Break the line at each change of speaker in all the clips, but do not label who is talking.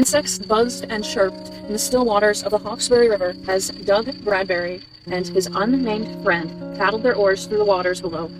Insects buzzed and chirped in the still waters of the Hawkesbury River as Doug Bradbury and his unnamed friend paddled their oars through the waters below.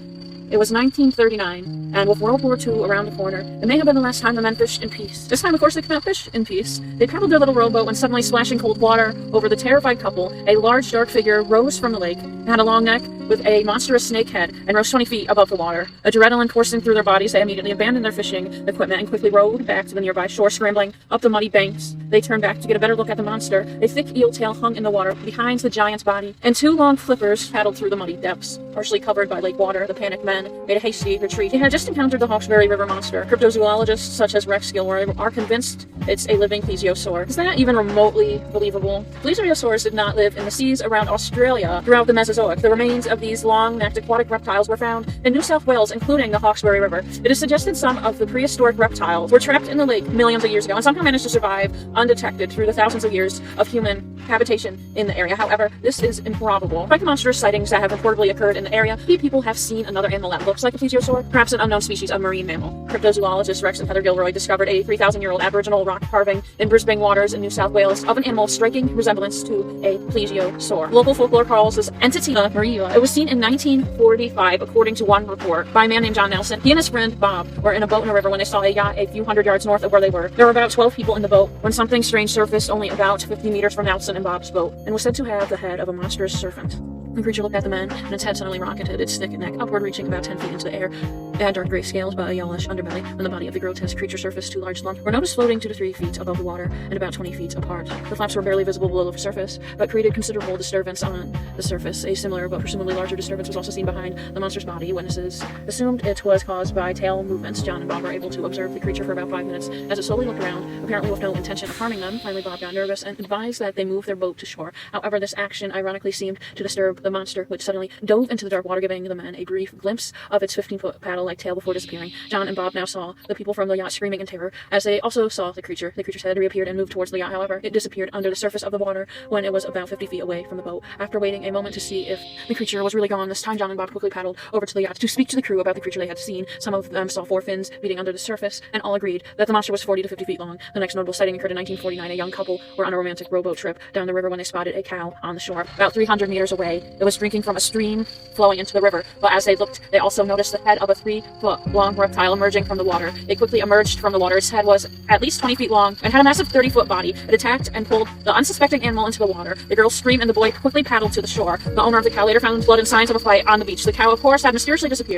It was 1939, and with World War II around the corner, it may have been the last time the men fished in peace. This time, of course, they could not fish in peace. They paddled their little rowboat when suddenly, splashing cold water over the terrified couple, a large, dark figure rose from the lake. It had a long neck with a monstrous snake head and rose 20 feet above the water. Adrenaline coursing through their bodies, they immediately abandoned their fishing equipment and quickly rowed back to the nearby shore. Scrambling up the muddy banks, they turned back to get a better look at the monster. A thick eel tail hung in the water behind the giant's body, and two long flippers paddled through the muddy depths. Partially covered by lake water, the panicked men made a hasty retreat. They had just encountered the Hawkesbury River monster. Cryptozoologists such as Rex Gilroy are convinced it's a living plesiosaur. Is that even remotely believable? Plesiosaurs did not live in the seas around Australia throughout the Mesozoic. The remains of these long-necked aquatic reptiles were found in New South Wales, including the Hawkesbury River. It is suggested some of the prehistoric reptiles were trapped in the lake millions of years ago and somehow managed to survive undetected through the thousands of years of human habitation in the area. However, this is improbable. Despite the monstrous sightings that have reportedly occurred in the area, people have seen another animal that looks like a plesiosaur, perhaps an unknown species of marine mammal. Cryptozoologists Rex and Heather Gilroy discovered a 3,000-year-old Aboriginal rock carving in Brisbane waters in New South Wales of an animal of striking resemblance to a plesiosaur. Local folklore calls this entity a maria. It was seen in 1945, according to one report, by a man named John Nelson. He and his friend Bob were in a boat in a river when they saw a yacht a few hundred yards north of where they were. There were about 12 people in the boat when something strange surfaced only about 50 meters from Nelson and Bob's boat, and was said to have the head of a monstrous serpent. The creature looked at the men, and its head suddenly rocketed, its thick neck upward, reaching about 10 feet into the air. It had dark gray scales, but a yellowish underbelly. When the body of the grotesque creature surfaced, two large lumps were noticed floating 2 to 3 feet above the water and about 20 feet apart. The flaps were barely visible below the surface, but created considerable disturbance on the surface. A similar, but presumably larger disturbance was also seen behind the monster's body. Witnesses assumed it was caused by tail movements. John and Bob were able to observe the creature for about 5 minutes as it slowly looked around, apparently with no intention of harming them. Finally, Bob got nervous and advised that they move their boat to shore. However, this action ironically seemed to disturb the monster, which suddenly dove into the dark water, giving the men a brief glimpse of its 15-foot paddle-like tail before disappearing. John and Bob now saw the people from the yacht screaming in terror as they also saw the creature. The creature's head reappeared and moved towards the yacht. However, it disappeared under the surface of the water when it was about 50 feet away from the boat. After waiting a moment to see if the creature was really gone, this time John and Bob quickly paddled over to the yacht to speak to the crew about the creature they had seen. Some of them saw 4 fins beating under the surface, and all agreed that the monster was 40 to 50 feet long. The next notable sighting occurred in 1949. A young couple were on a romantic rowboat trip down the river when they spotted a cow on the shore. About 300 meters away, it was drinking from a stream flowing into the river, but as they looked, they also noticed the head of a 3-foot-long reptile emerging from the water. It quickly emerged from the water. Its head was at least 20 feet long and had a massive 30-foot body. It attacked and pulled the unsuspecting animal into the water. The girl screamed and the boy quickly paddled to the shore. The owner of the cow later found blood and signs of a fight on the beach. The cow, of course, had mysteriously disappeared.